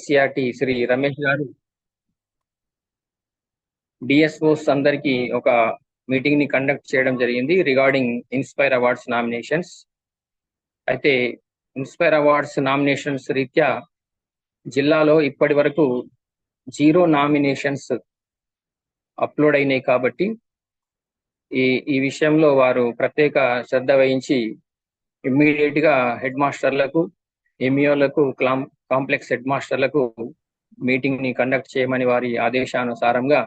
SCERT Shri Ramesh గారు డిఎస్ఓస్ అందరికి ఒక మీటింగ్ ని కండక్ట్ చేయడం జరిగింది రిగార్డింగ్ ఇన్స్పైర్ అవార్డ్స్ నామినేషన్స్. అయితే ఇన్స్పైర్ అవార్డ్స్ నామినేషన్స్ రీత్యా జిల్లాలో ఇప్పటి వరకు 0 నామినేషన్స్ అప్లోడ్ అయినాయి కాబట్టి ఈ విషయంలో వారు ప్రత్యేక శ్రద్ధ వహించి ఇమ్మీడియట్ గా హెడ్ మాస్టర్లకు, ఎంఈఓలకు, కాంప్లెక్స్ హెడ్ మాస్టర్లకు మీటింగ్ ని కండక్ట్ చేయమని వారి ఆదేశానుసారంగా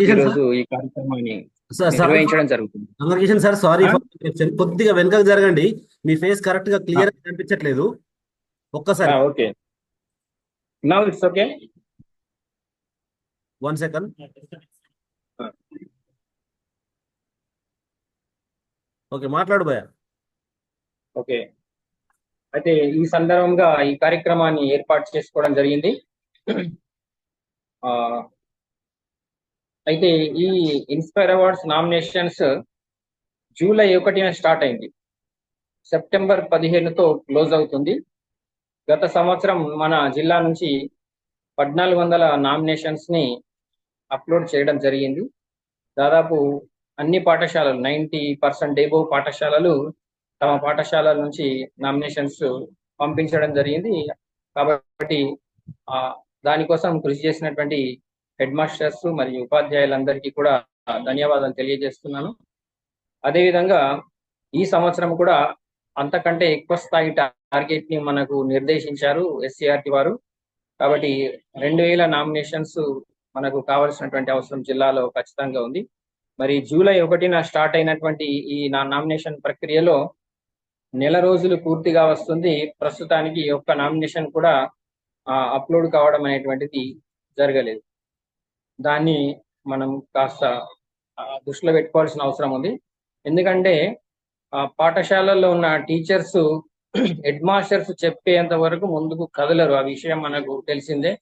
ఈరోజు ఈ కార్యక్రమాన్ని నిర్వహించడం జరుగుతుంది. గంగకిషన్ సార్, సారీ కొద్దిగా వెనకకు జరగండి, మీ ఫేస్ కరెక్ట్ గా క్లియర్ గా కనిపించట్లేదు. ఒక్కసారి okay, now it's okay. 1 second. Okay, మాట్లాడు భయ్యా. ఓకే, అయితే ఈ సందర్భంగా ఈ కార్యక్రమాన్ని ఏర్పాటు చేసుకోవడం జరిగింది. అయితే ఈ ఇన్స్పైర్ అవార్డ్స్ నామినేషన్స్ జూలై 1న స్టార్ట్ అయింది, సెప్టెంబర్ 15తో క్లోజ్ అవుతుంది. గత సంవత్సరం మన జిల్లా నుంచి 1400 నామినేషన్స్ ని అప్లోడ్ చేయడం జరిగింది. దాదాపు అన్ని పాఠశాలలు 90% ఎబోవ్ పాఠశాలలు తమ పాఠశాలల నుంచి నామినేషన్స్ పంపించడం జరిగింది. కాబట్టి దానికోసం కృషి చేసినటువంటి హెడ్ మాస్టర్స్ మరియు ఉపాధ్యాయులందరికీ కూడా ధన్యవాదాలు తెలియజేస్తున్నాను. అదేవిధంగా ఈ సంవత్సరం కూడా అంతకంటే ఎక్కువ స్థాయి టార్గెట్ ని మనకు నిర్దేశించారు ఎస్సిఆర్టి వారు. కాబట్టి 2000 నామినేషన్స్ మనకు కావాల్సినటువంటి అవసరం జిల్లాలో ఖచ్చితంగా ఉంది. మరి జూలై 1న స్టార్ట్ అయినటువంటి ఈ నామినేషన్ ప్రక్రియలో నెల రోజులు పూర్తిగా వస్తుంది. ప్రస్తుతానికి ఒక్క నామినేషన్ కూడా అప్లోడ్ కావడం అనేటువంటిది జరగలేదు. దాన్ని మనం కాస్త దృష్టిలో పెట్టుకోవాల్సిన అవసరం ఉంది. ఎందుకంటే పాఠశాలల్లో ఉన్న టీచర్స్, హెడ్ మాస్టర్స్ చెప్పేంత వరకు ముందుకు కదలరు. ఆ విషయం మనకు తెలిసిందే.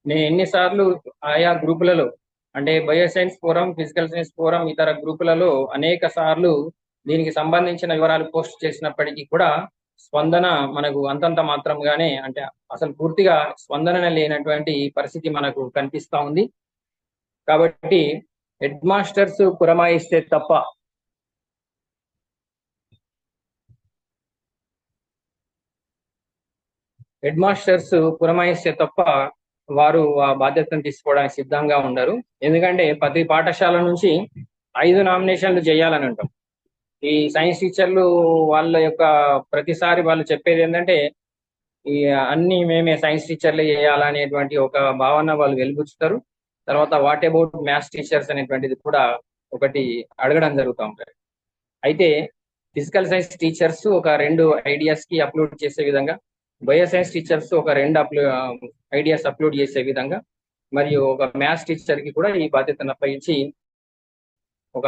నేను ఎన్నిసార్లు ఆయా గ్రూపులలో, అంటే bioscience forum, physical science forum, ఇతర గ్రూపులలో అనేక సార్లు దీనికి సంబంధించిన వివరాలు పోస్ట్ చేసినప్పటికీ కూడా స్పందన మనకు అంతంత మాత్రంగానే, అంటే అసలు పూర్తిగా స్పందన లేనటువంటి పరిస్థితి మనకు కనిపిస్తా ఉంది. కాబట్టి హెడ్ మాస్టర్స్ పురమాయిస్తే తప్ప వారు ఆ బాధ్యతను తీసుకోవడానికి సిద్ధంగా ఉండరు. ఎందుకంటే ప్రతి పాఠశాల నుంచి 5 నామినేషన్లు చేయాలని అంటాం. ఈ సైన్స్ టీచర్లు వాళ్ళ యొక్క ప్రతిసారి వాళ్ళు చెప్పేది ఏంటంటే ఈ అన్ని మేమే సైన్స్ టీచర్లే చేయాలనేటువంటి ఒక భావన వాళ్ళు వెలిబుచ్చుతారు. తర్వాత వాట్ అబౌట్ మ్యాథ్స్ టీచర్స్ అనేటువంటిది కూడా ఒకటి అడగడం జరుగుతూ ఉంటారు. అయితే ఫిజికల్ సైన్స్ టీచర్స్ ఒక 2 ఐడియాస్ కి అప్లోడ్ చేసే విధంగా, బయోసైన్స్ టీచర్స్ ఒక 2 ఐడియాస్ అప్లోడ్ చేసే విధంగా, మరియు ఒక మ్యాథ్స్ టీచర్ కి కూడా ఈ బాధ్యతను అప్పగించి ఒక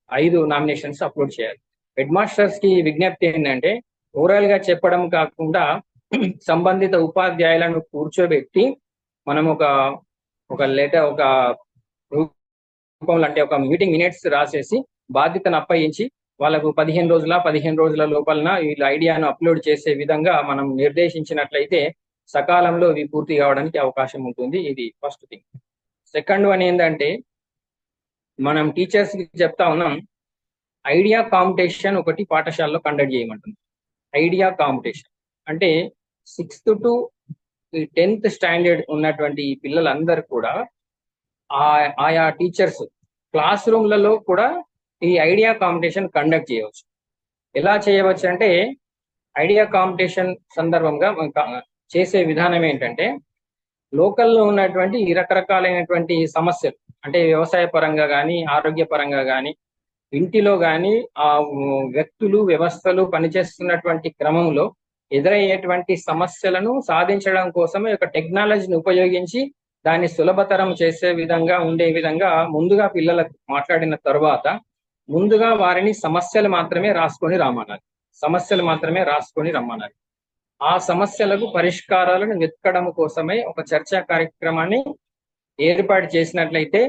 5 నామినేషన్స్ అప్లోడ్ చేయాలి. హెడ్ మాస్టర్స్ కి విజ్ఞప్తి ఏంటంటే ఓవరాల్ గా చెప్పడం కాకుండా సంబంధిత ఉపాధ్యాయులను కూర్చోబెట్టి మనం ఒక లెటర్, ఒక రూపంలో, అంటే ఒక మీటింగ్ మినిట్స్ రాసేసి బాధ్యతను అప్పగించి వాళ్ళకు 15 రోజుల లోపలన వీళ్ళ ఐడియాను అప్లోడ్ చేసే విధంగా మనం నిర్దేశించినట్లయితే సకాలంలో ఇవి పూర్తి కావడానికి అవకాశం ఉంటుంది. ఇది ఫస్ట్ థింగ్. సెకండ్ వన్ ఏంటంటే మనం టీచర్స్ కి చెప్తా ఉన్నాం, ఐడియా కాంపిటీషన్ ఒకటి పాఠశాలలో కండక్ట్ చేయమంటుంది. ఐడియా కాంపిటీషన్ అంటే 6th to 10th స్టాండర్డ్ ఉన్నటువంటి పిల్లలందరూ కూడా ఆయా టీచర్స్ క్లాస్ రూమ్లలో కూడా ఈ ఐడియా కాంపిటీషన్ కండక్ట్ చేయవచ్చు. ఎలా చేయవచ్చు అంటే ఐడియా కాంపిటీషన్ సందర్భంగా చేసే విధానం ఏంటంటే లోకల్లో ఉన్నటువంటి రకరకాలైనటువంటి సమస్యలు, అంటే వ్యవసాయ పరంగా కానీ, ఆరోగ్య పరంగా కానీ, ఇంటిలో కానీ ఆ వ్యక్తులు, వ్యవస్థలు పనిచేస్తున్నటువంటి క్రమంలో ఎదురయ్యేటువంటి సమస్యలను సాధించడం కోసమే ఒక టెక్నాలజీని ఉపయోగించి దాన్ని సులభతరం చేసే విధంగా ఉండే విధంగా ముందుగా పిల్లలకు మాట్లాడిన తర్వాత ముందుగా వారిని సమస్యలు మాత్రమే రాసుకొని రమ్మనాలి. ఆ సమస్యలకు పరిష్కారాలను వెతకడం కోసమే ఒక చర్చా కార్యక్రమాన్ని ఏర్పాటు చేసినట్లయితే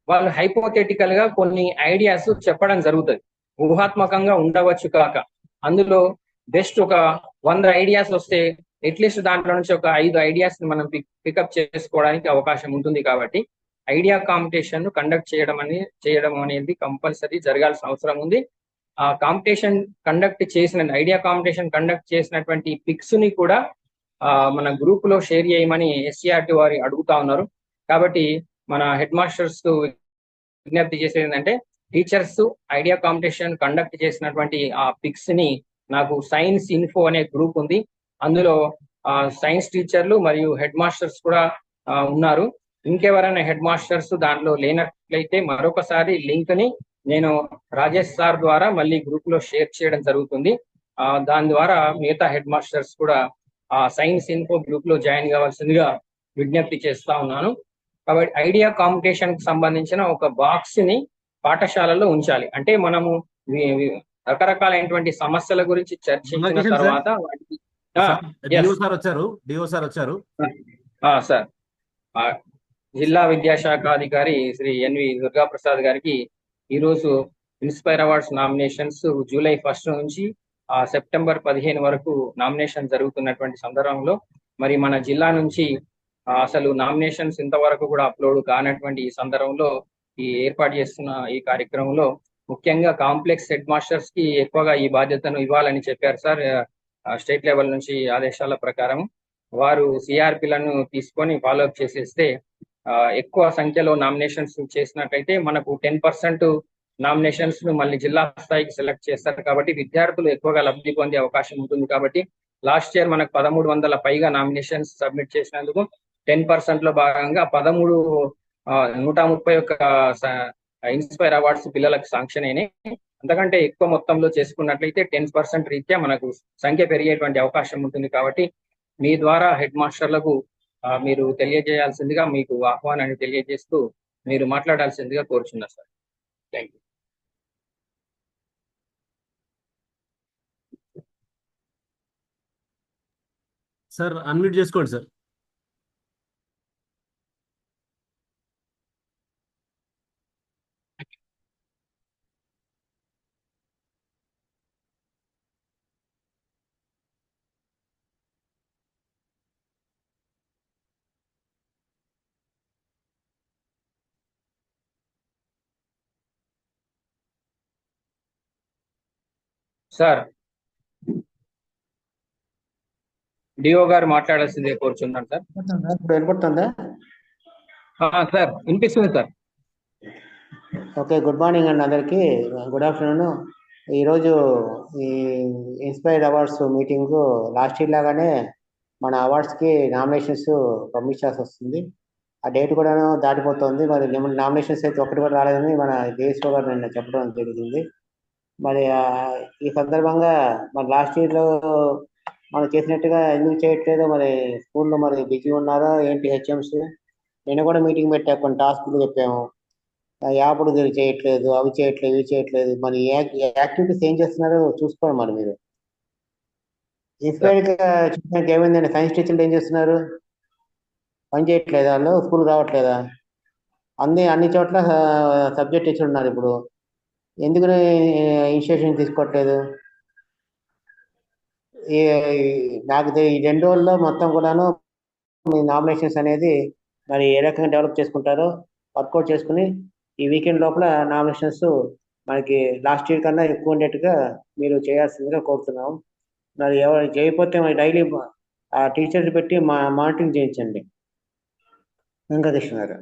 వాళ్ళు హైపోథెటికల్ గా కొన్ని ఐడియాస్ చెప్పడం జరుగుతుంది. ఊహాత్మకంగా ఉండవచ్చు కాక అందులో బెస్ట్ ఒక 100 ఐడియాస్ వస్తే అట్లీస్ట్ దాంట్లో నుంచి ఒక 5 ఐడియాస్ ని మనం పికప్ చేసుకోవడానికి అవకాశం ఉంటుంది. కాబట్టి ఐడియా కాంపిటీషన్ కండక్ట్ చేయడం అనేది కంపల్సరీ జరగాల్సిన అవసరం ఉంది. ఆ కాంపిటీషన్ ఐడియా కాంపిటీషన్ కండక్ట్ చేసినటువంటి పిక్స్ ని కూడా మన గ్రూప్ లో షేర్ చేయమని SCRT వారు అడుగుతా ఉన్నారు. కాబట్టి మన హెడ్ మాస్టర్స్ విజ్ఞప్తి చేసేది ఏంటంటే, టీచర్స్ ఐడియా కాంపిటీషన్ కండక్ట్ చేసినటువంటి ఆ పిక్స్ ని నాకు సైన్స్ ఇన్ఫో అనే గ్రూప్ ఉంది, అందులో సైన్స్ టీచర్లు మరియు హెడ్ మాస్టర్స్ కూడా ఉన్నారు. ఇంకెవరైనా హెడ్ మాస్టర్స్ దాంట్లో లేనట్లయితే మరొకసారి లింక్ ని నేను రాజేష్ సార్ ద్వారా మళ్ళీ గ్రూప్ లో షేర్ చేయడం జరుగుతుంది. దాని ద్వారా మిగతా హెడ్ మాస్టర్స్ కూడా సైన్స్ ఇన్ఫో గ్రూప్ లో జాయిన్ కావాల్సిందిగా విజ్ఞప్తి చేస్తా ఉన్నాను. కాబట్టి ఐడియా కాంపిటీషన్ కి సంబంధించిన ఒక బాక్స్ ని పాఠశాలలో ఉంచాలి. అంటే మనము రకరకాలైనటువంటి సమస్యల గురించి చర్చించిన తర్వాత సార్ జిల్లా విద్యాశాఖ అధికారి శ్రీ ఎన్వి దుర్గాప్రసాద్ గారికి ఈరోజు ఇన్స్పైర్ అవార్డ్స్ నామినేషన్స్ జూలై 1 నుంచి సెప్టెంబర్ 15 వరకు నామినేషన్ జరుగుతున్నటువంటి సందర్భంలో మరి మన జిల్లా నుంచి అసలు నామినేషన్స్ ఇంతవరకు కూడా అప్లోడ్ కానటువంటి ఈ సందర్భంలో ఈ ఏర్పాటు చేస్తున్న ఈ కార్యక్రమంలో ముఖ్యంగా కాంప్లెక్స్ హెడ్ మాస్టర్స్ కి ఎక్కువగా ఈ బాధ్యతను ఇవ్వాలని చెప్పారు సార్. స్టేట్ లెవెల్ నుంచి ఆదేశాల ప్రకారం వారు సిఆర్పిలను తీసుకొని ఫాలోఅప్ చేసేస్తే ఎక్కువ సంఖ్యలో నామినేషన్స్ చేసినట్లయితే మనకు 10% నామినేషన్స్ ను మళ్ళీ జిల్లా స్థాయికి సెలెక్ట్ చేస్తారు. కాబట్టి విద్యార్థులు ఎక్కువగా లబ్ధి పొందే అవకాశం ఉంటుంది. కాబట్టి లాస్ట్ ఇయర్ మనకు 1300 పైగా నామినేషన్స్ సబ్మిట్ చేసినందుకు 10% లో భాగంగా 131 ఇన్స్పైర్ అవార్డ్స్ పిల్లలకు శాంక్షన్ అయినాయి. అంతకంటే ఎక్కువ మొత్తంలో చేసుకున్నట్లయితే 10% రీత్యా మనకు సంఖ్య పెరిగేటువంటి అవకాశం ఉంటుంది. కాబట్టి మీ ద్వారా హెడ్ మాస్టర్లకు మీరు తెలియజేయాల్సిందిగా మీకు ఆహ్వానాన్ని తెలియజేస్తూ మీరు మాట్లాడాల్సిందిగా కోరుచున్నా sir. Thank you sir. Unmute చేసుకోండి సార్. సార్ డిఓ గారు మాట్లాడాల్సిందే కోరుచున్నాను సార్. వినపడుతుందా సార్? వినిపిస్తుంది సార్. ఓకే, గుడ్ మార్నింగ్ అండి అందరికీ. Good afternoon. ఈరోజు ఈ inspired awards meeting last year లాగానే మన అవార్డ్స్కి నామినేషన్స్ పంపించాల్సి వస్తుంది. ఆ డేట్ కూడా దాటిపోతుంది. మరి నామినేషన్స్ అయితే ఒక్కటి కూడా రాలేదని మన డిఎస్ఓ గారు నిన్న చెప్పడం జరిగింది. మరి ఈ సందర్భంగా మరి లాస్ట్ ఇయర్లో మనం చేసినట్టుగా ఎందుకు చేయట్లేదు, మరి స్కూల్లో మరి బిజీ ఉన్నారా ఏంటి హెచ్ఎంస్? నిన్న కూడా మీటింగ్ పెట్టా, కొన్ని టాస్క్లు చెప్పాము. యాప్లు చేయట్లేదు, అవి చేయట్లేదు, ఇవి చేయట్లేదు. మరి యాక్టివిటీస్ ఏం చేస్తున్నారో చూసుకోండి. మరి మీరు ఇన్స్పైర్డ్ చూడడానికి ఏమైందండి? సైన్స్ టీచర్లు ఏం చేస్తున్నారు? పని చేయట్లేదా? వాళ్ళు స్కూల్ రావట్లేదా? అన్ని చోట్ల సబ్జెక్ట్ టీచర్ ఉన్నారు. ఇప్పుడు ఎందుకు ఇనిషియేషన్ తీసుకోవట్లేదు? నాకు ఈ 2 రోజుల్లో మొత్తం కూడాను మీ నామినేషన్స్ అనేది మరి ఏ రకంగా డెవలప్ చేసుకుంటారో వర్కౌట్ చేసుకుని ఈ వీకెండ్ లోపల నామినేషన్స్ మనకి లాస్ట్ ఇయర్ కన్నా ఎక్కువ ఉండేట్టుగా మీరు చేయాల్సిందిగా కోరుతున్నాం. మరి ఎవరు చేయకపోతే మరి డైలీ ఆ టీచర్స్ పెట్టి మానిటరింగ్ చేయించండి. వెంకటకృష్ణ గారు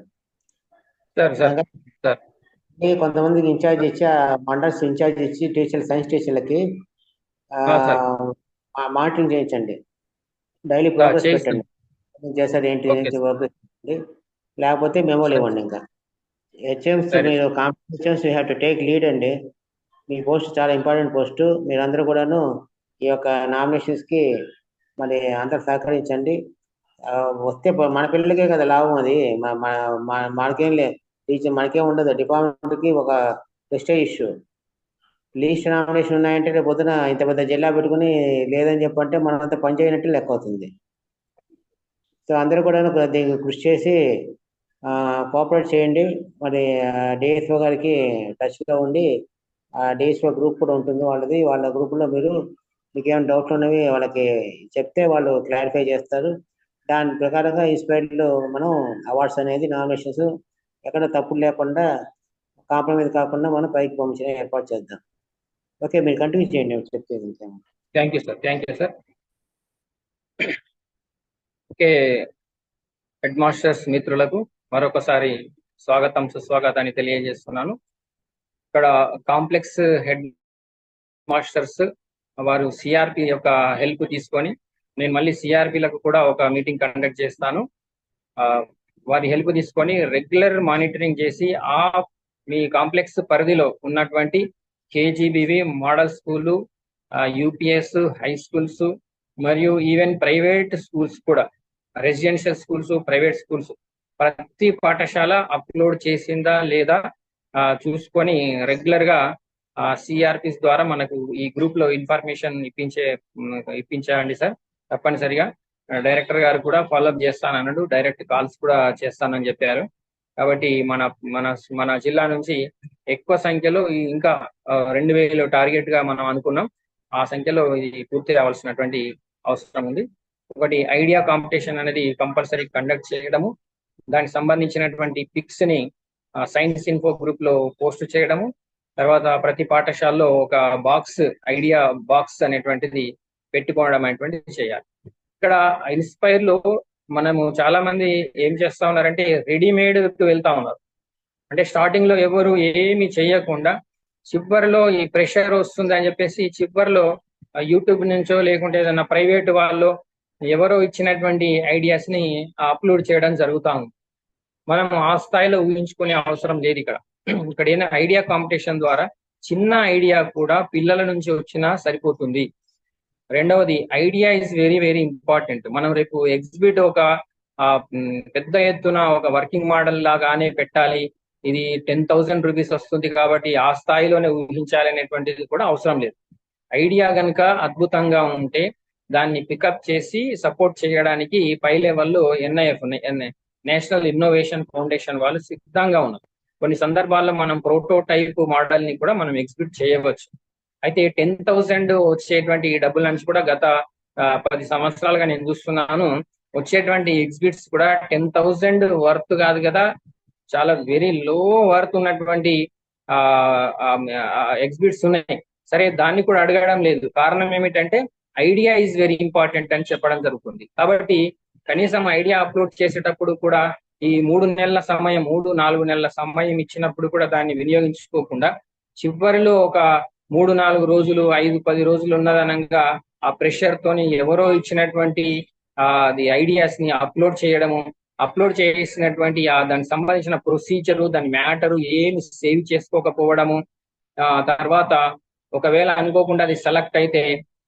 కొంతమందికి ఇన్ఛార్జ్ ఇచ్చి మండల్స్ ఇన్ఛార్జ్ ఇచ్చి టీచర్ సైన్స్ టీచర్లకి మానిటరింగ్ చేయించండి. డైలీ ప్రోగ్రెస్ పెట్టండి, చేశారు ఏంటి ప్రోగ్రెస్, లేకపోతే మెమోలు ఇవ్వండి. ఇంకా హెచ్ఎంస్ మీరు competitions you have to take lead అండి. మీ పోస్ట్ చాలా ఇంపార్టెంట్ పోస్ట్. మీరందరూ కూడాను ఈ యొక్క నామినేషన్స్కి మరి అందరు సహకరించండి. వస్తే మన పిల్లలకే కదా లాభం. అది మనకేం లేదు, టీచర్ మనకేం ఉండదు. డిపార్ట్మెంట్కి ఒక ప్రెస్టేజ్ ఇష్యూ. లీస్ట్ నామినేషన్ ఉన్నాయంటే రేపు పొద్దున ఇంత పెద్ద జిల్లా పెట్టుకుని లేదని చెప్పంటే మనం అంతా పని చేయనట్టు లెక్క అవుతుంది. సో అందరూ కూడా దీనికి కృషి చేసి కోఆపరేట్ చేయండి. మరి డిఎస్ఓ గారికి టచ్లో ఉండి డిఎస్ఓ గ్రూప్ కూడా ఉంటుంది వాళ్ళది. వాళ్ళ గ్రూప్లో మీరు మీకు ఏమైనా డౌట్లు ఉన్నవి వాళ్ళకి చెప్తే వాళ్ళు క్లారిఫై చేస్తారు. దాని ప్రకారంగా ఈ స్పైడ్లో మనం అవార్డ్స్ అనేది నామినేషన్స్ ఎక్కడ తప్పులు లేకుండా కాంప్రమైజ్ కాకుండా మనం పైకి పంపించిన ఏర్పాటు చేద్దాం. ఓకే, మీరు కంటిన్యూ చేయండి చెప్పేది. Thank you sir. Okay, head masters మిత్రులకు మరొకసారి స్వాగతం సుస్వాగతాన్ని తెలియజేస్తున్నాను. ఇక్కడ కాంప్లెక్స్ హెడ్ మాస్టర్స్ వారు సిఆర్పి యొక్క హెల్ప్ తీసుకొని, నేను మళ్ళీ సిఆర్పిలకు కూడా ఒక మీటింగ్ కండక్ట్ చేస్తాను. వారి హెల్ప్ తీసుకొని రెగ్యులర్ మానిటరింగ్ చేసి మీ కాంప్లెక్స్ పరిధిలో ఉన్నటువంటి KGBV model school, UPS, high schools మరియు ఈవెన్ ప్రైవేట్ స్కూల్స్ కూడా, రెసిడెన్షియల్ స్కూల్స్, ప్రైవేట్ స్కూల్స్, ప్రతి పాఠశాల అప్లోడ్ చేసిందా లేదా చూసుకొని రెగ్యులర్ గా సిఆర్పిస్ ద్వారా మనకు ఈ గ్రూప్ లో ఇన్ఫర్మేషన్ ఇప్పించాలండి సార్. తప్పనిసరిగా డైరెక్టర్ గారు కూడా ఫాలోఅప్ చేస్తానన్నాడు, డైరెక్ట్ కాల్స్ కూడా చేస్తానని చెప్పారు. కాబట్టి మన మన మన జిల్లా నుంచి ఎక్కువ సంఖ్యలో ఇంకా 2000 టార్గెట్ గా మనం అనుకున్నాం. ఆ సంఖ్యలో ఇది పూర్తి రావాల్సినటువంటి అవసరం ఉంది. ఒకటి ఐడియా కాంపిటీషన్ అనేది కంపల్సరీ కండక్ట్ చేయడము, దానికి సంబంధించినటువంటి పిక్స్ ని సైన్స్ ఇన్ఫో గ్రూప్ లో పోస్ట్ చేయడము, తర్వాత ప్రతి పాఠశాలలో ఒక ఐడియా బాక్స్ అనేటువంటిది పెట్టుకోవడం అనేటువంటిది చేయాలి. ఇక్కడ ఇన్స్పైర్ లో మనము చాలా మంది ఏం చేస్తా ఉన్నారంటే రెడీమేడ్ వెళ్తా ఉన్నారు. అంటే స్టార్టింగ్ లో ఎవరు ఏమి చేయకుండా చివరిలో ఈ ప్రెషర్ వస్తుంది అని చెప్పేసి చివరిలో యూట్యూబ్ నుంచో లేకుంటే ఏదైనా ప్రైవేట్ వాళ్ళు ఎవరో ఇచ్చినటువంటి ఐడియాస్ ని అప్లోడ్ చేయడం జరుగుతా ఉంది. మనం ఆ స్థాయిలో ఊహించుకునే అవసరం లేదు. ఇక్కడ ఏదైనా ఐడియా కాంపిటీషన్ ద్వారా చిన్న ఐడియా కూడా పిల్లల నుంచి వచ్చినా సరిపోతుంది. రెండవది, idea is very very important. మనం రేపు ఎగ్జిబిట్ ఒక పెద్ద ఎత్తున ఒక వర్కింగ్ మోడల్ లాగానే పెట్టాలి, ఇది 10,000 రూపీస్ వస్తుంది కాబట్టి ఆ స్థాయిలోనే ఊహించాలి అనేటువంటిది కూడా అవసరం లేదు. ఐడియా కనుక అద్భుతంగా ఉంటే దాన్ని పికప్ చేసి సపోర్ట్ చేయడానికి పై లెవెల్లో ఎన్ఐఎఫ్ నేషనల్ ఇన్నోవేషన్ ఫౌండేషన్ వాళ్ళు సిద్ధంగా ఉన్నారు. కొన్ని సందర్భాల్లో మనం ప్రోటోటైప్ మోడల్ ని కూడా మనం ఎగ్జిబిట్ చేయవచ్చు. అయితే 10,000 వచ్చేటువంటి ఈ డబ్బుల నుంచి కూడా గత 10 సంవత్సరాలుగా నేను చూస్తున్నాను, వచ్చేటువంటి ఎగ్జిబిట్స్ కూడా 10,000 వర్త్ కాదు కదా, చాలా వెరీ లో వర్త్ ఉన్నటువంటి ఎగ్జిబిట్స్ ఉన్నాయి. సరే, దాన్ని కూడా అడగడం లేదు. కారణం ఏమిటంటే ఐడియా ఈజ్ వెరీ ఇంపార్టెంట్ అని చెప్పడం జరుగుతుంది. కాబట్టి కనీసం ఐడియా అప్లోడ్ చేసేటప్పుడు కూడా ఈ 3-4 నెలల సమయం ఇచ్చినప్పుడు కూడా దాన్ని వినియోగించుకోకుండా చివరిలో ఒక 3-4 రోజులు 5-10 రోజులు ఉన్నదనంగా ఆ ప్రెషర్ తోని ఎవరో ఇచ్చినటువంటి ఐడియాస్ ని అప్లోడ్ చేసినటువంటి దానికి సంబంధించిన ప్రొసీజరు, దాని మ్యాటరు ఏమి సేవ్ చేసుకోకపోవడము, తర్వాత ఒకవేళ అనుకోకుండా అది సెలెక్ట్ అయితే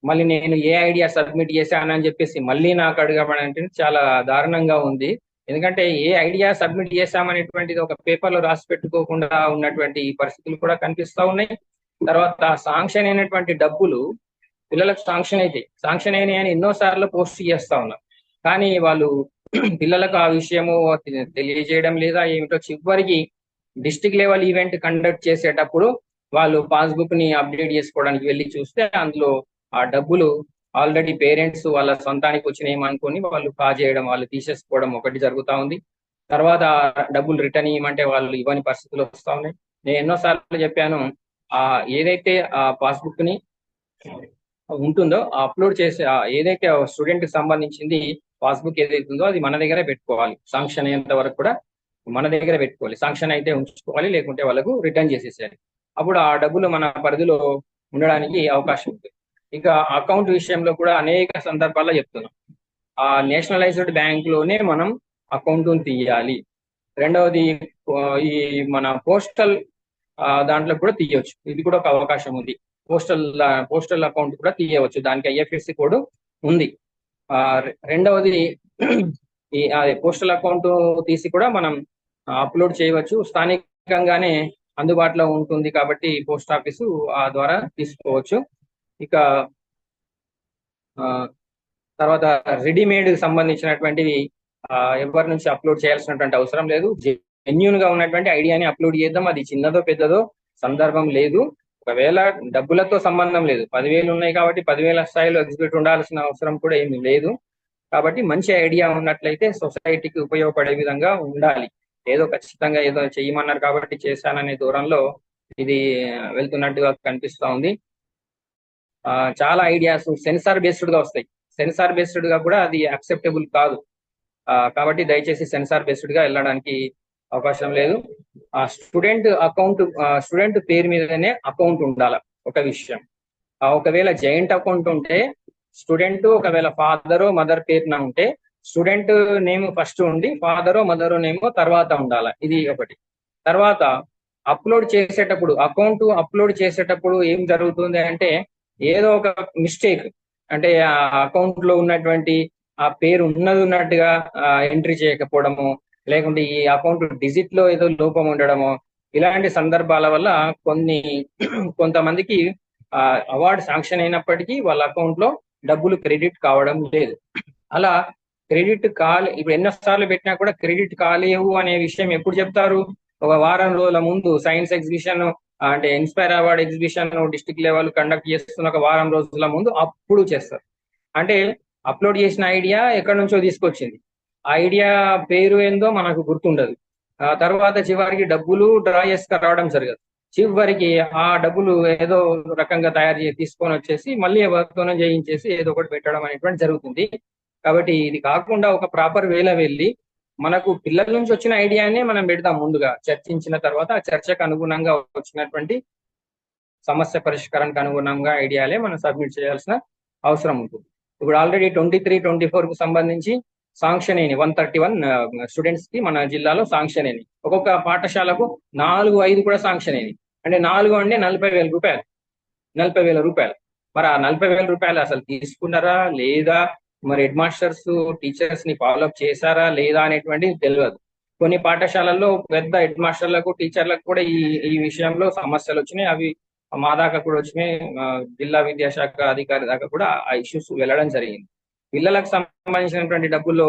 మళ్ళీ నేను ఏ ఐడియా సబ్మిట్ చేశానని చెప్పేసి మళ్ళీ నాకు అడగబడంటే చాలా దారుణంగా ఉంది. ఎందుకంటే ఏ ఐడియా సబ్మిట్ చేశామనేటువంటిది ఒక పేపర్లో రాసి పెట్టుకోకుండా ఉన్నటువంటి పరిస్థితులు కూడా కనిపిస్తా ఉన్నాయి. తర్వాత శాంక్షన్ అయినటువంటి డబ్బులు పిల్లలకు శాంక్షన్ అయినాయి అని ఎన్నోసార్లు పోస్ట్ చేస్తా ఉన్నారు. కానీ వాళ్ళు పిల్లలకు ఆ విషయము తెలియజేయడం లేదా ఏమిటో. చివరికి డిస్ట్రిక్ట్ లెవెల్ ఈవెంట్ కండక్ట్ చేసేటప్పుడు వాళ్ళు పాస్బుక్ ని అప్డేట్ చేసుకోవడానికి వెళ్ళి చూస్తే అందులో ఆ డబ్బులు ఆల్రెడీ పేరెంట్స్ వాళ్ళ సొంతానికి వచ్చినాయేమనుకొని వాళ్ళు కాజేయడం, వాళ్ళు తీసేసుకోవడం ఒకటి జరుగుతూ ఉంది. తర్వాత డబ్బులు రిటర్న్ ఇవ్వమంటే వాళ్ళు ఇవ్వని పరిస్థితులు వస్తూ ఉన్నాయి. నేను ఎన్నోసార్లు చెప్పాను, ఏదైతే ఆ పాస్బుక్ ని ఉంటుందో అప్లోడ్ చేసే ఏదైతే స్టూడెంట్ కి సంబంధించింది పాస్బుక్ ఏదైతే ఉందో అది మన దగ్గరే పెట్టుకోవాలి. శాంక్షన్ అయ్యేంత వరకు కూడా మన దగ్గర పెట్టుకోవాలి. శాంక్షన్ అయితే ఉంచుకోవాలి, లేకుంటే వాళ్ళకు రిటర్న్ చేసేసేయాలి. అప్పుడు ఆ డబ్బులు మన పరిధిలో ఉండడానికి అవకాశం ఉంది. ఇక అకౌంట్ విషయంలో కూడా అనేక సందర్భాల్లో చెప్తున్నాం, ఆ నేషనలైజ్డ్ బ్యాంక్ లోనే మనం అకౌంట్ తీయాలి. రెండవది, ఈ మన పోస్టల్ దాంట్లో కూడా తీయవచ్చు. ఇది కూడా ఒక అవకాశం ఉంది. పోస్టల్ అకౌంట్ కూడా తీయవచ్చు, దానికి ఐఎఫ్ఎస్సి కోడ్ ఉంది. రెండవది, ఈ పోస్టల్ అకౌంట్ తీసి కూడా మనం అప్లోడ్ చేయవచ్చు. స్థానికంగానే అందుబాటులో ఉంటుంది కాబట్టి పోస్ట్ ఆఫీసు ద్వారా తీసుకోవచ్చు. ఇక తర్వాత రెడీమేడ్ సంబంధించినటువంటివి ఎవరి నుంచి అప్లోడ్ చేయాల్సినటువంటి అవసరం లేదు. జెన్యూన్ గా ఉన్నటువంటి ఐడియాని అప్లోడ్ చేద్దాం. అది చిన్నదో పెద్దదో సందర్భం లేదు. ఒకవేళ డబ్బులతో సంబంధం లేదు, 10,000 ఉన్నాయి కాబట్టి 10,000 స్థాయిలో ఎగ్జిబిట్ ఉండాల్సిన అవసరం కూడా ఏమీ లేదు. కాబట్టి మంచి ఐడియా ఉన్నట్లయితే సొసైటీకి ఉపయోగపడే విధంగా ఉండాలి. ఏదో ఖచ్చితంగా ఏదో చెయ్యమన్నారు కాబట్టి చేశాననే దూరంలో ఇది వెళ్తున్నట్టుగా కనిపిస్తా ఉంది. చాలా ఐడియాస్ సెన్సార్ బేస్డ్ గా వస్తాయి. సెన్సార్ బేస్డ్ గా కూడా అది యాక్సెప్టబుల్ కాదు. కాబట్టి దయచేసి సెన్సార్ బేస్డ్ గా వెళ్ళడానికి అవకాశం లేదు. స్టూడెంట్ పేరు మీదనే అకౌంట్ ఉండాలి. ఒక విషయం, ఒకవేళ జాయింట్ అకౌంట్ ఉంటే స్టూడెంట్ ఒకవేళ ఫాదరో మదర్ పేరున ఉంటే స్టూడెంట్ నేమ్ ఫస్ట్ ఉండి ఫాదరో మదరో నేమ్ తర్వాత ఉండాలి. ఇది ఒకటి. తర్వాత అప్లోడ్ చేసేటప్పుడు అకౌంట్ అప్లోడ్ చేసేటప్పుడు ఏం జరుగుతుంది అంటే ఏదో ఒక మిస్టేక్, అంటే ఆ అకౌంట్ లో ఉన్నటువంటి ఆ పేరు ఉన్నట్టుగా ఎంట్రీ చేయకపోవడము, లేకుంటే ఈ అకౌంట్ డిజిట్ లో ఏదో లోపం ఉండడము, ఇలాంటి సందర్భాల వల్ల కొంతమందికి అవార్డు శాంక్షన్ అయినప్పటికీ వాళ్ళ అకౌంట్ లో డబ్బులు క్రెడిట్ కావడం లేదు. అలా క్రెడిట్ ఇప్పుడు ఎన్నోసార్లు పెట్టినా కూడా క్రెడిట్ కాలేవు అనే విషయం ఎప్పుడు చెప్తారు? ఒక వారం రోజుల ముందు సైన్స్ ఎగ్జిబిషన్, అంటే inspire award exhibition district level conduct చేస్తున్న ఒక వారం రోజుల ముందు అప్పుడు చేస్తారు. అంటే అప్లోడ్ చేసిన ఐడియా ఎక్కడి నుంచో తీసుకొచ్చింది, ఆ ఐడియా పేరు ఏందో మనకు గుర్తుండదు. తర్వాత చివరికి డబ్బులు డ్రా చేసుకు రావడం జరగదు. చివరికి ఆ డబ్బులు ఏదో రకంగా తయారు చేసి తీసుకొని వచ్చేసి మళ్ళీ ఎవరితోనో చేయించేసి ఏదో ఒకటి పెట్టడం అనేటువంటి జరుగుతుంది. కాబట్టి ఇది కాకుండా ఒక ప్రాపర్ వేలో వెళ్ళి మనకు పిల్లల నుంచి వచ్చిన ఐడియానే మనం పెడతాం ముందుగా చర్చించిన తర్వాత, ఆ చర్చకు అనుగుణంగా వచ్చినటువంటి సమస్య పరిష్కారానికి అనుగుణంగా ఐడియాలే మనం సబ్మిట్ చేయాల్సిన అవసరం ఉంటుంది. ఇప్పుడు ఆల్రెడీ 23-24 కు సంబంధించి శాంక్షన్ అయినాయి 131 స్టూడెంట్స్ కి మన జిల్లాలో శాంక్షన్ అయినాయి. ఒక్కొక్క పాఠశాలకు 4-5 కూడా శాంక్షన్ అయినాయి. అంటే 4 అంటే 40,000 రూపాయలు. 40,000 రూపాయలు. మరి ఆ 40,000 రూపాయలు అసలు తీసుకున్నారా లేదా, మరి హెడ్ మాస్టర్స్ టీచర్స్ ని ఫాలోఅప్ చేశారా లేదా అనేటువంటిది తెలియదు. కొన్ని పాఠశాలల్లో పెద్ద హెడ్ మాస్టర్లకు టీచర్లకు కూడా ఈ విషయంలో సమస్యలు వచ్చినాయి. అవి మా దాకా కూడా వచ్చినాయి. జిల్లా విద్యాశాఖ అధికారి దాకా కూడా ఆ ఇష్యూస్ వెళ్ళడం జరిగింది. పిల్లలకు సంబంధించినటువంటి డబ్బుల్లో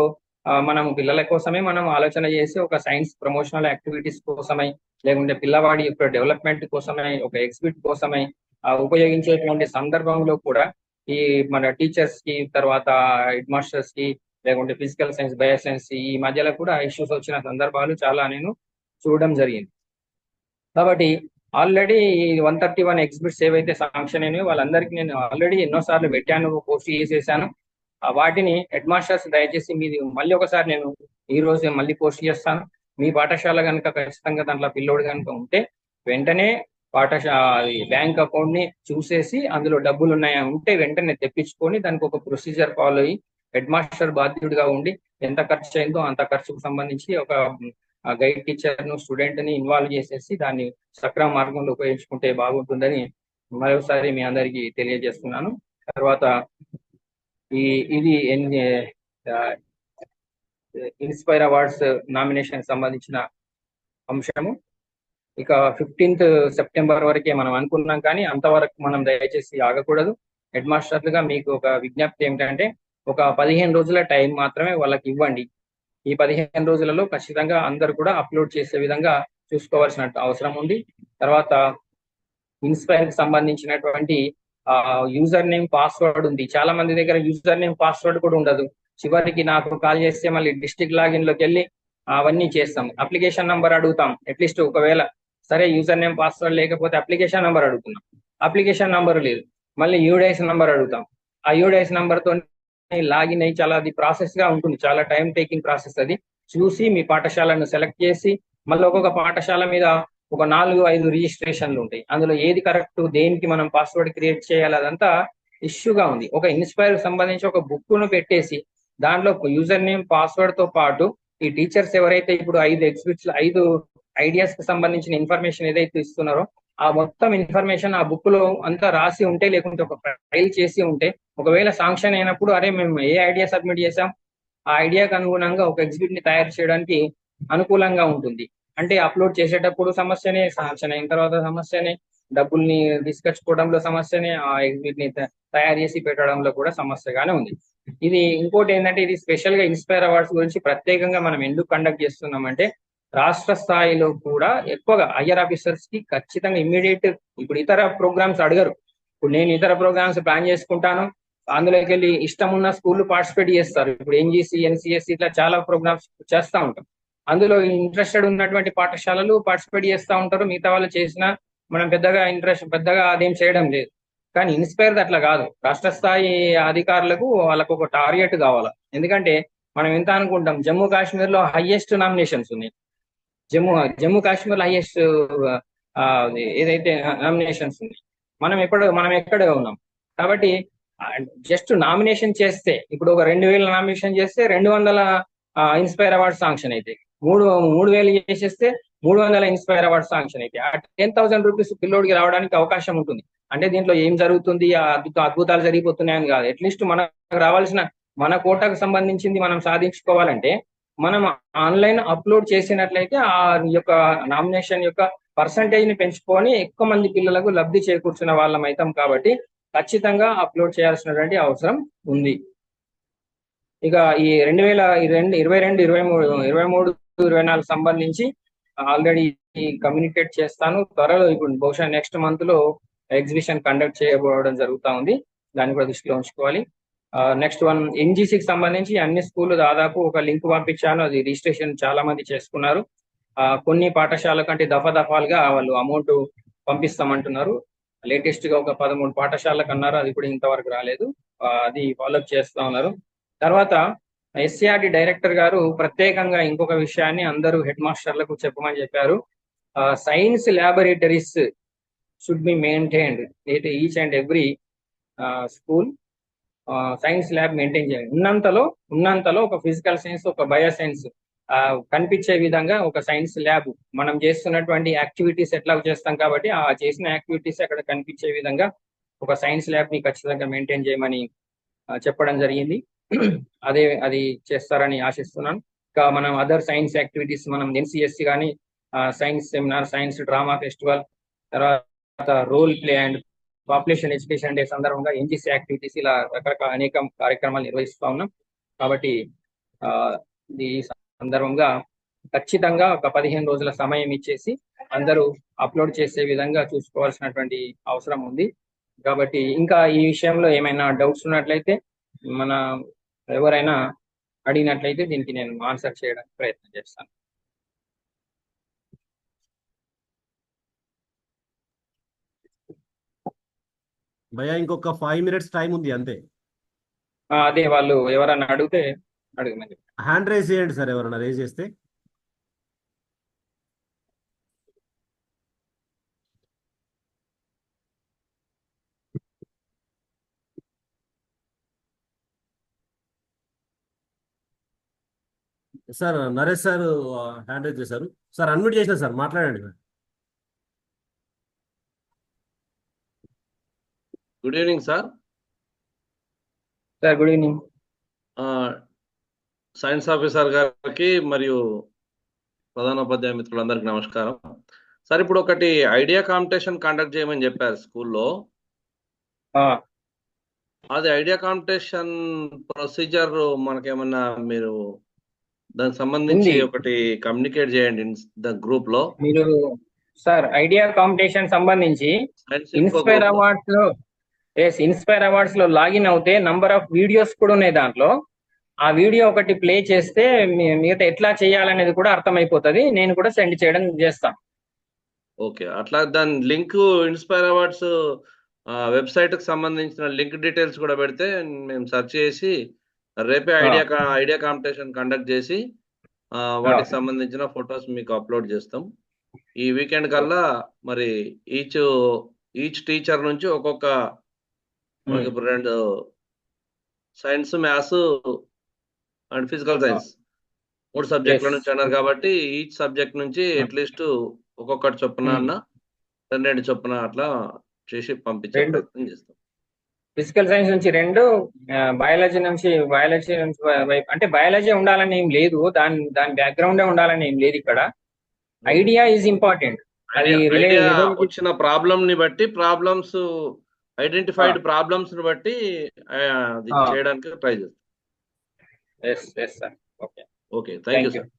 మనం పిల్లల కోసమే మనం ఆలోచన చేసి ఒక సైన్స్ ప్రమోషనల్ యాక్టివిటీస్ కోసమై, లేకుంటే పిల్లవాడి యొక్క డెవలప్మెంట్ కోసమై, ఒక ఎగ్జిబిట్ కోసమై ఉపయోగించేటువంటి సందర్భంలో కూడా ఈ మన టీచర్స్ కి, తర్వాత హెడ్ మాస్టర్స్ కి, లేకుంటే ఫిజికల్ సైన్స్, బయో సైన్స్ ఈ మధ్యలో కూడా ఇష్యూస్ వచ్చిన సందర్భాలు చాలా నేను చూడడం జరిగింది. కాబట్టి ఆల్రెడీ 131 ఎగ్జిబిట్స్ ఏవైతే శాంక్షన్ అయినాయో వాళ్ళందరికీ నేను ఆల్రెడీ ఎన్నోసార్లు పెట్టాను, పోస్ట్ చేసేసాను. వాటిని హెడ్ మాస్టర్స్ దయచేసి మీది మళ్ళీ ఒకసారి నేను ఈ రోజు మళ్ళీ పోస్ట్ చేస్తాను. మీ పాఠశాల కనుక ఖచ్చితంగా దాంట్లో పిల్లోడు కనుక ఉంటే వెంటనే బ్యాంక్ అకౌంట్ ని చూసేసి అందులో డబ్బులు ఉన్నాయా ఉంటే వెంటనే తెప్పించుకొని దానికి ఒక ప్రొసీజర్ ఫాలో అయ్యి హెడ్ మాస్టర్ బాధ్యుడిగా ఉండి ఎంత ఖర్చు అయిందో అంత ఖర్చుకు సంబంధించి ఒక గైడ్ టీచర్ ను, స్టూడెంట్ ని ఇన్వాల్వ్ చేసేసి దాన్ని సక్రమ మార్గంలో ఉపయోగించుకుంటే బాగుంటుందని మరోసారి మీ అందరికీ తెలియజేస్తున్నాను. తర్వాత ఇది ఇన్స్పైర్ అవార్డ్స్ నామినేషన్ సంబంధించిన అంశము. ఇక 15th సెప్టెంబర్ వరకే మనం అనుకున్నాం, కానీ అంతవరకు మనం దయచేసి ఆగకూడదు. హెడ్ మాస్టర్లుగా మీకు ఒక విజ్ఞప్తి ఏమిటంటే ఒక 15 రోజుల టైం మాత్రమే వాళ్ళకి ఇవ్వండి. ఈ 15 రోజులలో ఖచ్చితంగా అందరూ కూడా అప్లోడ్ చేసే విధంగా చూసుకోవాల్సిన అవసరం ఉంది. తర్వాత ఇన్స్పైర్ కి సంబంధించినటువంటి యూజర్ నేమ్ పాస్వర్డ్ ఉంది. చాలా మంది దగ్గర యూజర్ నేమ్ పాస్వర్డ్ కూడా ఉండదు. చివరికి నాకు కాల్ చేస్తే మళ్ళీ డిస్ట్రిక్ట్ లాగిన్ లోకి వెళ్ళి అవన్నీ చేస్తాం. అప్లికేషన్ నంబర్ అడుగుతాం. అట్లీస్ట్ ఒకవేళ సరే యూజర్ నేమ్ పాస్వర్డ్ లేకపోతే అప్లికేషన్ నంబర్ అడుగుతున్నాం, అప్లికేషన్ నంబర్ లేదు, మళ్ళీ యూడైస్ నంబర్ అడుగుతాం. ఆ యూడైస్ నంబర్ తో లాగిన్ అయ్యి చాలా అది ప్రాసెస్ గా ఉంటుంది, చాలా టైం టేకింగ్ ప్రాసెస్. అది చూసి మీ పాఠశాలను సెలెక్ట్ చేసి మళ్ళీ ఒక్కొక్క పాఠశాల మీద ఒక 4-5 రిజిస్ట్రేషన్లు ఉంటాయి. అందులో ఏది కరెక్ట్, దేనికి మనం పాస్వర్డ్ క్రియేట్ చేయాలి, అదంతా ఇష్యూగా ఉంది. ఒక ఇన్స్పైర్ సంబంధించి ఒక బుక్ ను పెట్టేసి దాంట్లో యూజర్ నేమ్ పాస్వర్డ్ తో పాటు ఈ టీచర్స్ ఎవరైతే ఇప్పుడు 5 ఎగ్జిబిట్స్ 5 ఐడియాస్ కి సంబంధించిన ఇన్ఫర్మేషన్ ఏదైతే ఇస్తున్నారో ఆ మొత్తం ఇన్ఫర్మేషన్ ఆ బుక్ లో అంతా రాసి ఉంటే, లేకుంటే ఒక ఫైల్ చేసి ఉంటే, ఒకవేళ శాంక్షన్ అయినప్పుడు అరే మేము ఏ ఐడియా సబ్మిట్ చేసాం ఆ ఐడియాకి అనుగుణంగా ఒక ఎగ్జిబిట్ ని తయారు చేయడానికి అనుకూలంగా ఉంటుంది. అంటే అప్లోడ్ చేసేటప్పుడు సమస్యనే, శాంక్షన్ అయిన తర్వాత సమస్యనే, డబ్బుల్ని తీసుకొచ్చుకోవడంలో సమస్యనే, ఆ ఎగ్జిబిట్ ని తయారు చేసి పెట్టడంలో కూడా సమస్యగానే ఉంది. ఇది ఇంకోటి ఏంటంటే ఇది స్పెషల్ గా ఇన్స్పైర్ అవార్డ్స్ గురించి ప్రత్యేకంగా మనం ఎందుకు కండక్ట్ చేస్తున్నామంటే రాష్ట్ర స్థాయిలో కూడా ఎక్కువగా హయ్యర్ ఆఫీసర్స్ కి ఖచ్చితంగా ఇమ్మీడియట్, ఇప్పుడు ఇతర ప్రోగ్రామ్స్ అడగరు. ఇప్పుడు నేను ఇతర ప్రోగ్రామ్స్ ప్లాన్ చేసుకుంటాను, అందులోకి వెళ్ళి ఇష్టం ఉన్న స్కూల్ పార్టిసిపేట్ చేస్తారు. ఇప్పుడు ఎన్జీసీ, ఎన్సిఎస్సి ఇట్లా చాలా ప్రోగ్రామ్స్ చేస్తూ ఉంటాం. అందులో ఇంట్రెస్టెడ్ ఉన్నటువంటి పాఠశాలలు పార్టిసిపేట్ చేస్తూ ఉంటారు. మిగతా వాళ్ళు చేసినా మనం పెద్దగా అదేం చేయడం లేదు. కానీ ఇన్స్పైర్ అట్లా కాదు. రాష్ట్ర స్థాయి అధికారులకు వాళ్ళకు ఒక టార్గెట్ కావాలి. ఎందుకంటే మనం ఎంత అనుకుంటాం, జమ్మూ కాశ్మీర్ లో హైయెస్ట్ నామినేషన్స్ ఉన్నాయి. జమ్మూ కాశ్మీర్ హైయెస్ట్ ఏదైతే నామినేషన్స్ ఉన్నాయి, మనం ఎక్కడ ఉన్నాం. కాబట్టి జస్ట్ నామినేషన్ చేస్తే, ఇప్పుడు ఒక 2000 నామినేషన్ చేస్తే 200 ఇన్స్పైర్ అవార్డ్స్ శాంక్షన్ అయితే, 3000 చేసేస్తే 300 ఇన్స్పైర్ అవార్డ్స్ శాంక్షన్ అయితే, ఆ 10,000 రూపీస్ పిల్లోడికి రావడానికి అవకాశం ఉంటుంది. అంటే దీంట్లో ఏం జరుగుతుంది, అద్భుతాలు జరిగిపోతున్నాయని కాదు. అట్లీస్ట్ మనకు రావాల్సిన మన కోటాకు సంబంధించింది మనం సాధించుకోవాలంటే మనం ఆన్లైన్ అప్లోడ్ చేసినట్లయితే ఆ యొక్క నామినేషన్ యొక్క పర్సంటేజ్ ని పెంచుకొని ఎక్కువ మంది పిల్లలకు లబ్ధి చేకూర్చున్న వాళ్ళం అవుతాం. కాబట్టి ఖచ్చితంగా అప్లోడ్ చేయాల్సినటువంటి అవసరం ఉంది. ఇక ఈ 2022, 23, 24 సంబంధించి ఆల్రెడీ కమ్యూనికేట్ చేస్తాను. త్వరలో ఇప్పుడు బహుశా నెక్స్ట్ మంత్ లో ఎగ్జిబిషన్ కండక్ట్ చేయబోవడం జరుగుతూ ఉంది. దాన్ని కూడా దృష్టిలో ఉంచుకోవాలి. నెక్స్ట్ వన్, ఎన్జీసీకి సంబంధించి అన్ని స్కూళ్ళు దాదాపు ఒక లింక్ పంపించాను. అది రిజిస్ట్రేషన్ చాలా మంది చేసుకున్నారు. కొన్ని పాఠశాల కంటే దఫాలుగా వాళ్ళు అమౌంట్ పంపిస్తామంటున్నారు. లేటెస్ట్ గా ఒక 13 పాఠశాలకు అన్నారు, అది కూడా ఇంతవరకు రాలేదు. అది ఫాలోఅప్ చేస్తా ఉన్నారు. తర్వాత ఎస్సీఆర్టీ డైరెక్టర్ గారు ప్రత్యేకంగా ఇంకొక విషయాన్ని అందరూ హెడ్ మాస్టర్లకు చెప్పమని చెప్పారు. Science laboratories should be maintained అయితే each and every school. Science lab maintain చేయాలి. ఉన్నంతలో ఒక ఫిజికల్ సైన్స్, ఒక బయో సైన్స్ కనిపించే విధంగా ఒక సైన్స్ ల్యాబ్, మనం చేస్తున్నటువంటి యాక్టివిటీస్ ఎట్లా చేస్తాం కాబట్టి ఆ చేసిన యాక్టివిటీస్ అక్కడ కనిపించే విధంగా ఒక సైన్స్ ల్యాబ్ ని ఖచ్చితంగా మెయింటైన్ చేయమని చెప్పడం జరిగింది. అది చేస్తారని ఆశిస్తున్నాను. ఇంకా మనం అదర్ సైన్స్ యాక్టివిటీస్, మనం ఎన్సిఎస్సి కానీ science seminar, science drama festival, తర్వాత role play and population education day సందర్భంగా ఎన్జీసీ యాక్టివిటీస్, ఇలా రకరకాల అనేక కార్యక్రమాలు నిర్వహిస్తూ ఉన్నాం. కాబట్టి ఈ సందర్భంగా ఖచ్చితంగా ఒక 15 రోజుల సమయం ఇచ్చేసి అందరూ అప్లోడ్ చేసే విధంగా చూసుకోవాల్సినటువంటి అవసరం ఉంది. కాబట్టి ఇంకా ఈ విషయంలో ఏమైనా డౌట్స్ ఉన్నట్లయితే మన ఎవరైనా అడిగినట్లయితే దీనికి నేను ఆన్సర్ చేయడానికి ప్రయత్నం చేస్తాను. భయ్యా ఇంకొక 5 minutes టైం ఉంది అంతే. అదే వాళ్ళు ఎవరైనా అడిగితే అడగమని. హ్యాండ్ రైజ్ చేయండి సార్, ఎవరైనా రేజ్ చేస్తే. Sir Naresh sir hand raise చేశారు. సార్ అన్మ్యూట్ చేసిన సార్, మాట్లాడండి. Good evening sir. Sir good evening. Science officer గారికి మరియు ప్రధానోపాధ్యాయ మిత్రులందరికీ నమస్కారం. సార్ ఇప్పుడు ఒకటి ఐడియా కాంపిటీషన్ కండక్ట్ చేయమని చెప్పారు స్కూల్లో. అది ఐడియా కాంపిటీషన్ ప్రొసీజర్ మనకేమన్నా మీరు దానికి సంబంధించి ఒకటి కమ్యూనికేట్ చేయండి గ్రూప్ లో. మీరు సార్ ఐడియా కాంపిటీషన్ సంబంధించి ఇన్స్పైర్ అవార్డ్స్ లో లాగిన్ అవుతే నంబర్ ఆఫ్ వీడియోస్ కూడా ఉన్నాయి. దాంట్లో ఆ వీడియో ఒకటి ప్లే చేస్తే మిగతా ఎట్లా చేయాలనేది కూడా అర్థమైపోతుంది. నేను కూడా సెండ్ చేయడం చేస్తాను. ఓకే, అట్లా దాని లింక్ ఇన్స్పైర్ అవార్డ్స్ వెబ్సైట్ కి సంబంధించిన లింక్ డీటెయిల్స్ కూడా పెడితే మేము సెర్చ్ చేసి రేపే ఐడియా కాంపిటీషన్ కండక్ట్ చేసి వాటికి సంబంధించిన ఫొటోస్ మీకు అప్లోడ్ చేస్తాం. ఈ వీకెండ్ కల్లా మరి ఈచ్ టీచర్ నుంచి ఒక్కొక్క మనకి 2 science, maths and physical science 3 సబ్జెక్టుల నుంచి అన్నారు కాబట్టి ఈచ్ సబ్జెక్ట్ నుంచి అట్లీస్ట్ ఒక్కొక్కటి చొప్పున 2 చొప్పున అట్లా చేసి పంపించే ప్రయత్నం చేస్తాం. ఫిజికల్ సైన్స్ నుంచి 2, బయాలజీ నుంచి అంటే బయాలజీ ఉండాలని ఏం లేదు, దాని బ్యాక్గ్రౌండ్ ఉండాలని ఏం లేదు. ఇక్కడ ఐడియా ఈజ్ ఇంపార్టెంట్. అది వచ్చిన ప్రాబ్లమ్ ని బట్టి, ప్రాబ్లమ్స్ ఐడెంటిఫైడ్ ప్రాబ్లమ్స్ ని బట్టి అది చేయడానికి ట్రై చేస్తాం. Okay, thank you sir.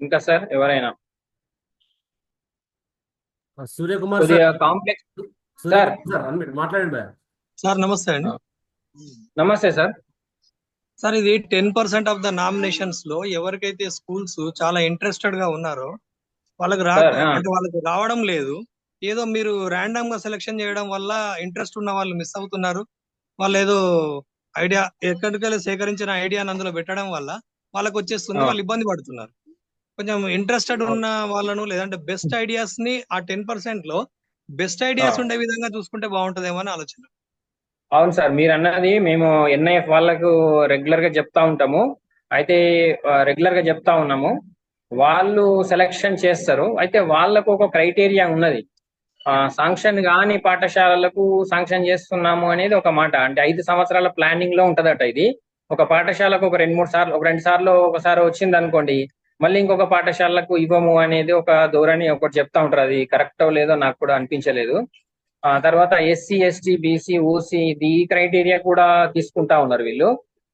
ఇంకా సార్ ఎవరైనా సూర్యకుమార్ సార్, కొద్దిగా కాంప్లెక్స్ సార్. సార్ మాట్లాడండి భయ్యా. సార్ నమస్తే అండి. నమస్తే సార్. సార్ ఇది 10% ఆఫ్ ద నామినేషన్స్ లో ఎవరికైతే స్కూల్స్ చాలా ఇంట్రెస్టెడ్ గా ఉన్నారో వాళ్ళకి అంటే వాళ్ళకి రావడం లేదు. ఏదో మీరు ర్యాండమ్ గా సెలెక్షన్ చేయడం వల్ల ఇంట్రెస్ట్ ఉన్న వాళ్ళు మిస్ అవుతున్నారు. వాళ్ళు ఏదో ఐడియా ఎక్కడికెళ్ళి సేకరించిన ఐడియాని అందులో పెట్టడం వల్ల వాళ్ళకి వచ్చేస్తుంది, వాళ్ళు ఇబ్బంది పడుతున్నారు. కొంచెం ఇంట్రెస్టెడ్ ఉన్న వాళ్ళను లేదంటే బెస్ట్ ఐడియాస్ ని ఆ 10% లో బెస్ట్ ఐడియాస్ ఉండే విధంగా చూసుకుంటే బాగుంటదేమో అని ఆలోచన. అవును సార్, మీరు అన్నది మేము ఎన్ఐఎఫ్ వాళ్ళకు రెగ్యులర్ గా చెప్తా ఉంటాము. అయితే రెగ్యులర్ గా చెప్తా ఉన్నాము, వాళ్ళు సెలెక్షన్ చేస్తారు. అయితే వాళ్ళకు ఒక క్రైటీరియా ఉన్నది. శాంక్షన్ కాని పాఠశాలలకు శాంక్షన్ చేస్తున్నాము అనేది ఒక మాట. అంటే 5 సంవత్సరాల ప్లానింగ్ లో ఉంటదట ఇది. ఒక పాఠశాలకు ఒక 2-3 సార్లు, ఒక 2 సార్లు ఒకసారి వచ్చింది అనుకోండి, మళ్ళీ ఇంకొక పాఠశాలకు ఇవ్వము అనేది ఒక ధోరణి ఒకటి చెప్తా ఉంటారు. అది కరెక్టో లేదో నాకు కూడా అనిపించలేదు. తర్వాత ఎస్సీ, ఎస్టీ, బీసీ, ఓసీ ఈ క్రైటీరియా కూడా తీసుకుంటా ఉన్నారు వీళ్ళు.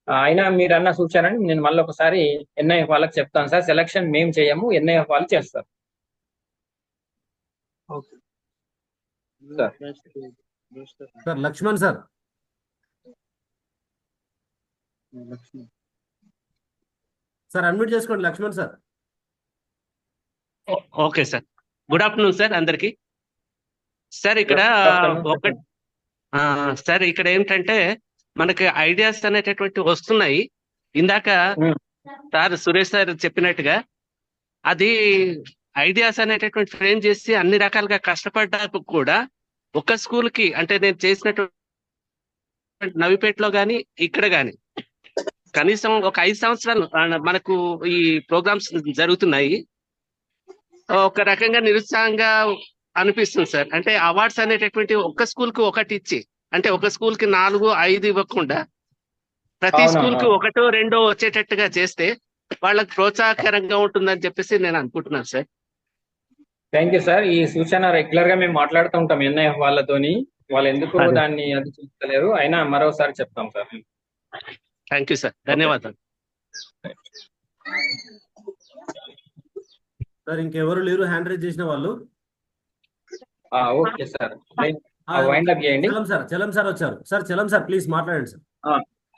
అయినా మీరు అన్న సూచనని నేను మళ్ళీ ఒకసారి ఎన్ఐఎఫ్ వాళ్ళకి చెప్తాను సార్. సెలక్షన్ మేము చేయము, ఎన్ఐఎఫ్ వాళ్ళు చేస్తారు. Sir Laxman sir. Sir unmute చేసుకోండి Laxman sir. Okay sir, good afternoon sir అందరికి. సార్ ఇక్కడ సార్ ఇక్కడ ఏంటంటే మనకి ఐడియాస్ అనేటటువంటి వస్తున్నాయి. ఇందాక సార్ సురేష్ సార్ చెప్పినట్టుగా అది ఐడియాస్ అనేటటువంటి ఫ్రేమ్ చేసి అన్ని రకాలుగా కష్టపడ్డాక కూడా ఒక స్కూల్ కి, అంటే నేను చేసినటువంటి నవిపేటలో కానీ ఇక్కడ కానీ కనీసం ఒక 5 సంవత్సరాలు మనకు ఈ ప్రోగ్రామ్స్ జరుగుతున్నాయి. ఒక రకంగా నిరుత్సాహంగా అనిపిస్తుంది సార్. అంటే అవార్డ్స్ అనేటటువంటి ఒక్క స్కూల్ కి ఒకటి ఇచ్చి, అంటే ఒక స్కూల్ కి 4-5 ఇవ్వకుండా ప్రతి స్కూల్ కి 1-2 వచ్చేటట్టుగా చేస్తే వాళ్ళకి ప్రోత్సాహకరంగా ఉంటుందని చెప్పేసి నేను అనుకుంటున్నాను సార్. Thank you sir. ఈ సూచన రెగ్యులర్ గా మేము మాట్లాడుతూ ఉంటాం ఎన్ఐఎఫ్ వాళ్ళతోని. వాళ్ళు ఎందుకు దాన్ని అది చూస్తలేరు, అయినా మరోసారి చెప్తాం సార్. థ్యాంక్ యూ సార్, ధన్యవాదాలు. సార్ ఇంకెవరు లేరు హ్యాండ్ రైజ్ చేసిన వాళ్ళు? ఓకే సార్, వైండ్ అప్ చేయండి. చలం సార్ వచ్చారు. సార్ చలం సార్ ప్లీజ్ మాట్లాడండి sir.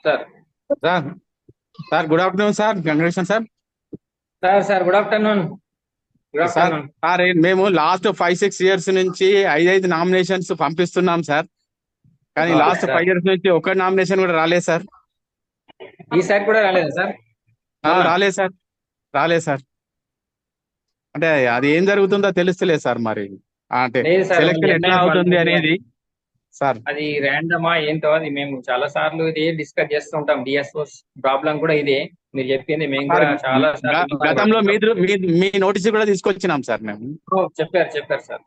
Sir sir good afternoon sir. Congratulation sir. Sir good afternoon. Sir మేము లాస్ట్ 5-6 ఇయర్స్ నుంచి 5 నామినేషన్స్ పంపిస్తున్నాం సార్, కానీ లాస్ట్ 5 ఇయర్స్ నుంచి ఒక్క నామినేషన్ కూడా రాలేదు సార్. ఈసారి కూడా రాలేదు సార్? రాలేదు సార్. అంటే అది ఏం జరుగుతుందో తెలుస్తలేదు సార్. మరి అంటే సెలెక్షన్ ఎట్లా అవుతుంది అనేది సార్. అది ర్యాండమా ఏంటో అది మేము చాలా సార్లు ఇది డిస్కస్ చేస్తుంటాం. డిఎస్ఓస్ ప్రాబ్లం కూడా ఇదే మీరు చెప్పింది. మేము కూడా చాలా గతంలో మీ నోటీస్ కూడా తీసుకొచ్చినాం సార్ మేము. చెప్పారు సార్.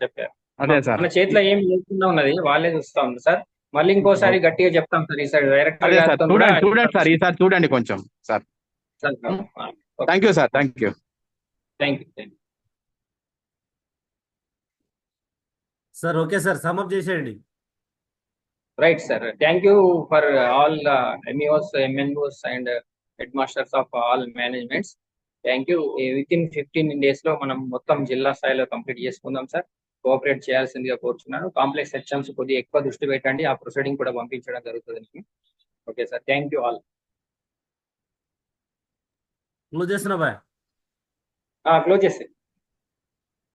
అదే సార్, మన చేతిలో ఏం లేకుండా ఉన్నది, వాళ్ళే చూస్తా ఉంది సార్. మళ్ళీ ఇంకోసారి గట్టిగా చెప్తాం సార్ ఈసారి డైరెక్టర్. చూడండి సార్, ఈసారి చూడండి కొంచెం sir. Thank you sir. Thank you. Sir okay sir, sum up చేసేయండి. Right, sir. Thank you for all MEOs, MNOs and headmasters of all managements. Thank you. Within 15 days లో మనం మొత్తం జిల్లా స్థాయిలో కంప్లీట్ చేసుకుందాం సార్. కోఆపరేట్ చేయాల్సిందిగా కోరుచున్నాను. కాంప్లెక్స్ సెక్షన్స్ కొద్దిగా ఎక్కువ దృష్టి పెట్టండి. ఆ ప్రొసీడింగ్ కూడా పంపించడం జరుగుతుంది. Okay sir, thank you all. Close చేస్తున్నా బాయ్. క్లోజ్ చేసి